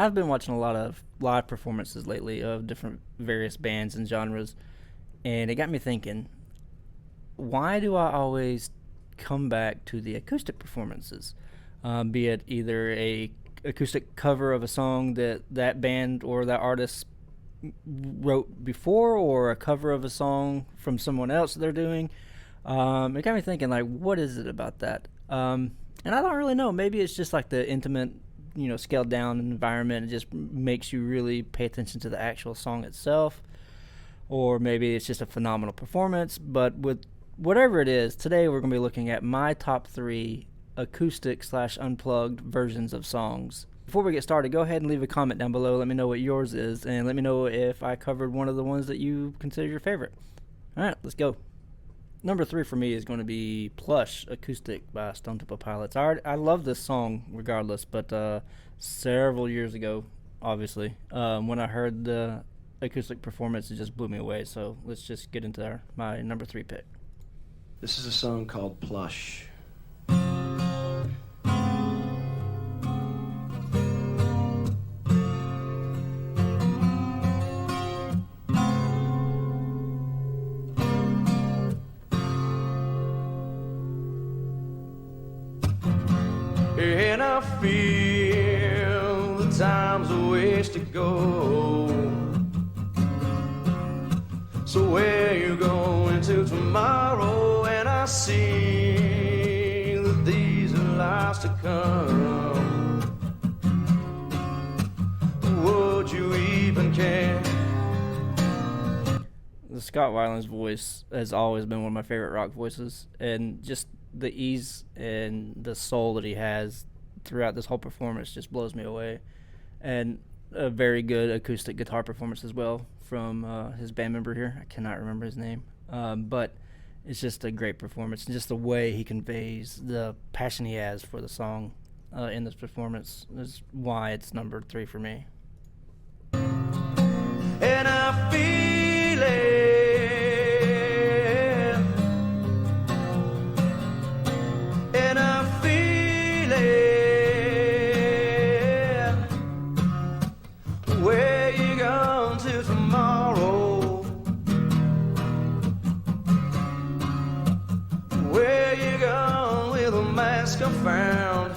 I've been watching a lot of live performances lately of different various bands and genres, and it got me thinking, why do I always come back to the acoustic performances? Be it either a acoustic cover of a song that that band or that artist wrote before, or a cover of a song from someone else that they're doing. It got me thinking, like, what is it about that? And I don't really know. Maybe it's just like the intimate, scaled down environment. It just makes you really pay attention to the actual song itself. Or maybe it's just a phenomenal performance. But with whatever it is, today we're going to be looking at my top 3 acoustic/unplugged versions of songs. Before we get started, go ahead and leave a comment down below. Let me know what yours is, and let me know if I covered one of the ones that you consider your favorite. Alright, let's go. Number 3 for me is going to be Plush Acoustic by Stone Temple Pilots. I love this song regardless, but several years ago, obviously, when I heard the acoustic performance, it just blew me away. So let's just get into my number 3 pick. This is a song called Plush. And I feel the time's a ways to go. So where you going to tomorrow? And I see that these are lives to come. Would you even care? The Scott Weiland's voice has always been one of my favorite rock voices, and just the ease and the soul that he has throughout this whole performance just blows me away. And a very good acoustic guitar performance as well from his band member here. I cannot remember his name, but it's just a great performance, and just the way he conveys the passion he has for the song in this performance is why it's number 3 for me. And I feel it. And I feel it. Where you going to tomorrow? Where you going with a mask I found?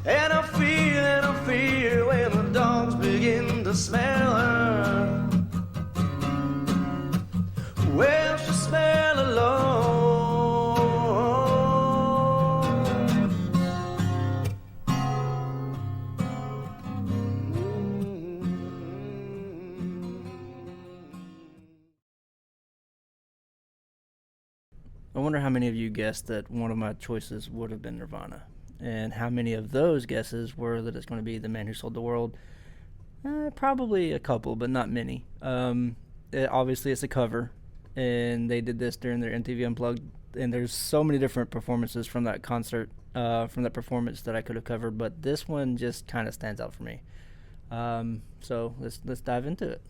And I feel when the dogs begin to smell her. Well, she smell alone. I wonder how many of you guessed that one of my choices would have been Nirvana, and how many of those guesses were that it's going to be The Man Who Sold the World. Probably a couple, but not many. Obviously, it's a cover, and they did this during their MTV Unplugged, and there's so many different performances from that concert, from that performance that I could have covered, but this one just kind of stands out for me. So let's dive into it.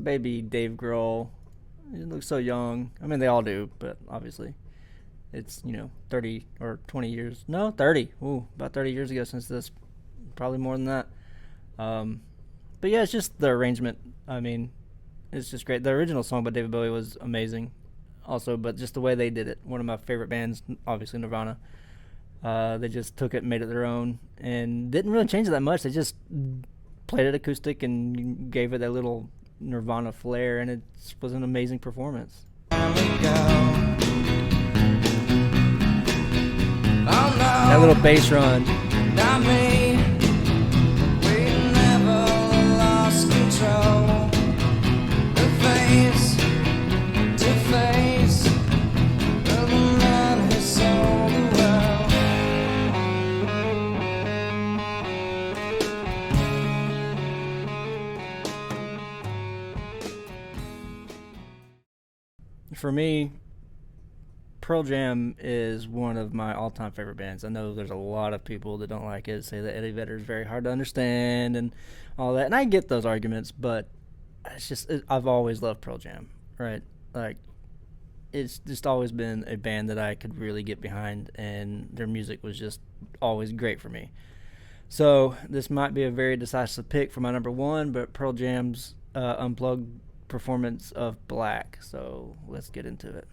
Baby Dave Grohl. He looks so young. I mean, they all do, but obviously it's 30 or 20 years, no, 30, about 30 years ago since this, probably more than that. But yeah, it's just the arrangement. I mean, it's just great. The original song by David Bowie was amazing also, but just the way they did it, one of my favorite bands, obviously Nirvana. They just took it and made it their own and didn't really change it that much. They just played it acoustic and gave it that little Nirvana flair, and it was an amazing performance. little bass run. Not me. We never lost control. The face to face of the man who sold the world. For me, Pearl Jam is one of my all-time favorite bands. I know there's a lot of people that don't like it, say that Eddie Vedder is very hard to understand and all that, and I get those arguments, but I've always loved Pearl Jam, right? Like, it's just always been a band that I could really get behind, and their music was just always great for me. So this might be a very decisive pick for my number one, but Pearl Jam's unplugged performance of Black. So let's get into it.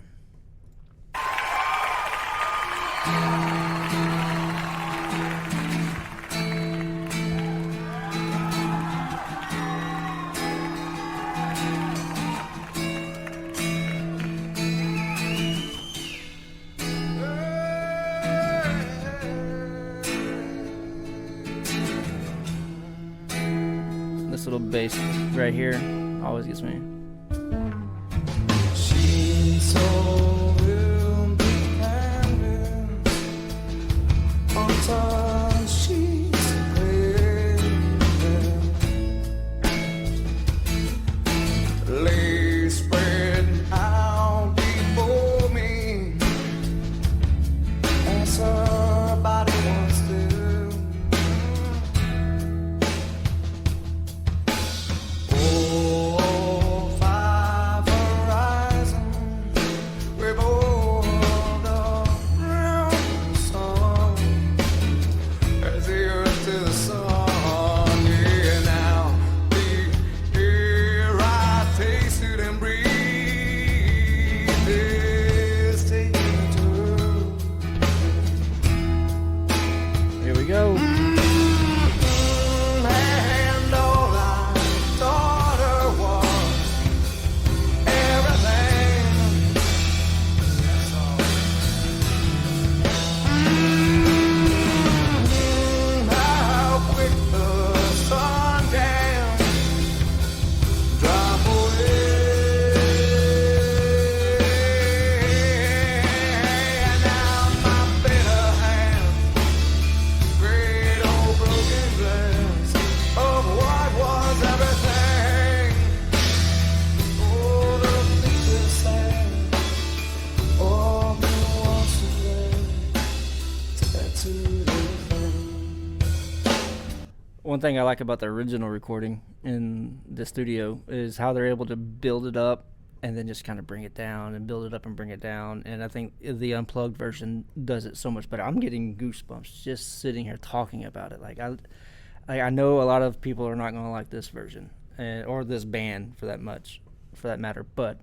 This little bass right here always gets me. She's so will be handed on torn sheets of paper. Lay spread out before me as her body wants to. One thing I like about the original recording in the studio is how they're able to build it up and then just kind of bring it down and build it up and bring it down. And I think the unplugged version does it so much better. I'm getting goosebumps just sitting here talking about it. Like I know a lot of people are not going to like this version or this band for that matter. But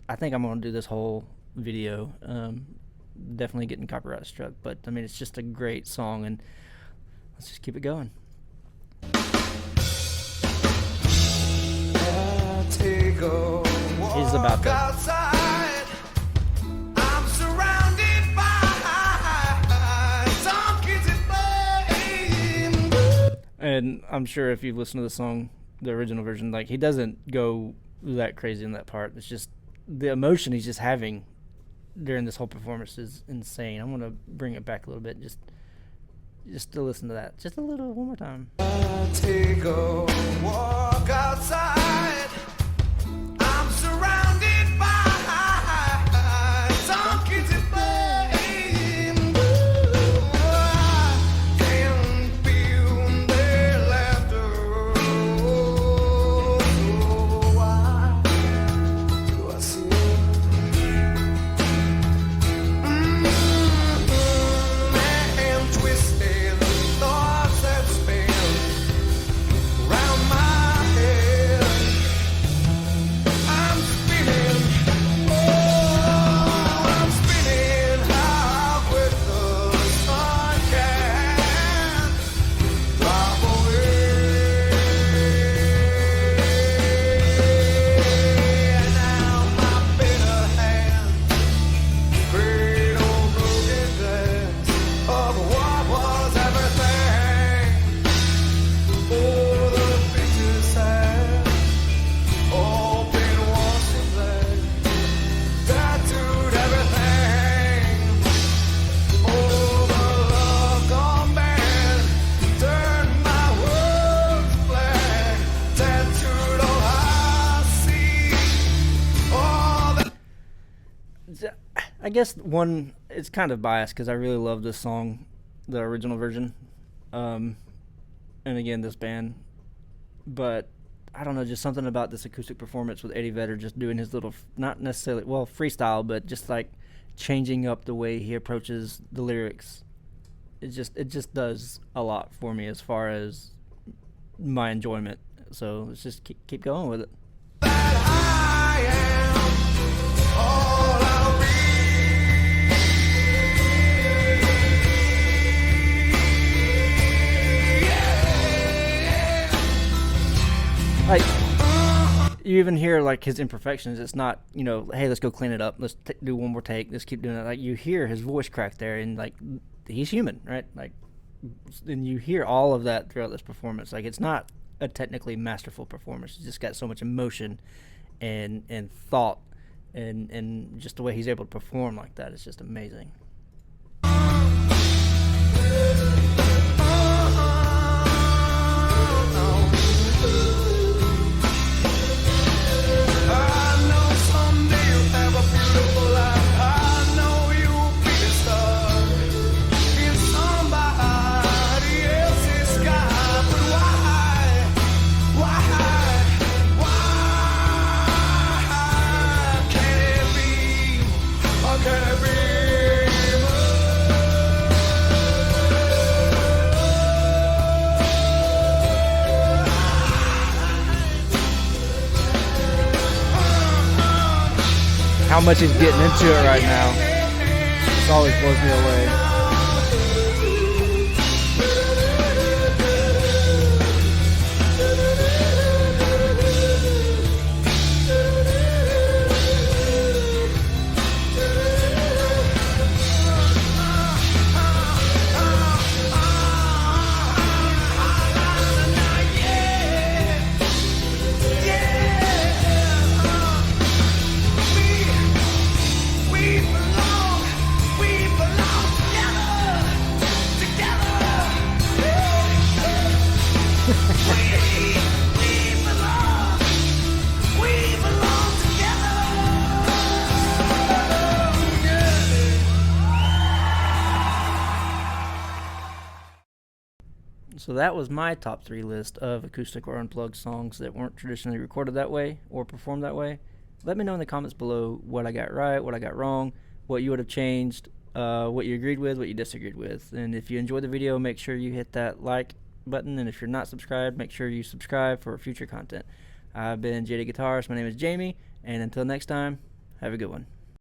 I think I'm going to do this whole video. Definitely getting copyright struck, but I mean, it's just a great song, and let's just keep it going. He's about that. I'm surrounded by some kids at play. And I'm sure if you've listened to the song, the original version, like, he doesn't go that crazy in that part. It's just the emotion he's just having during this whole performance is insane. I'm gonna bring it back a little bit, just to listen to that, just a little, one more time. Take a walk outside. I'm surrounded by some kids at play. I can feel their laughter. Oh, why do I see and twisted thoughts that spin round my head? guess one, it's kind of biased because I really love this song, the original version, and again this band, but I don't know, just something about this acoustic performance with Eddie Vedder just doing his little, not necessarily freestyle, but just like changing up the way he approaches the lyrics. It just does a lot for me as far as my enjoyment. So let's just keep going with it. Like, you even hear like his imperfections. It's not, hey, let's go clean it up. Let's do one more take. Let's keep doing it. Like, you hear his voice crack there, and like he's human, right? Like, and you hear all of that throughout this performance. Like, it's not a technically masterful performance. It's just got so much emotion and thought, and just the way he's able to perform like that is just amazing. How much he's getting into it right now, this always blows me away. So that was my top 3 list of acoustic or unplugged songs that weren't traditionally recorded that way or performed that way. Let me know in the comments below what I got right, what I got wrong, what you would have changed, what you agreed with, what you disagreed with. And if you enjoyed the video, make sure you hit that like button. And if you're not subscribed, make sure you subscribe for future content. I've been JD Guitarist. My name is Jamie. And until next time, have a good one.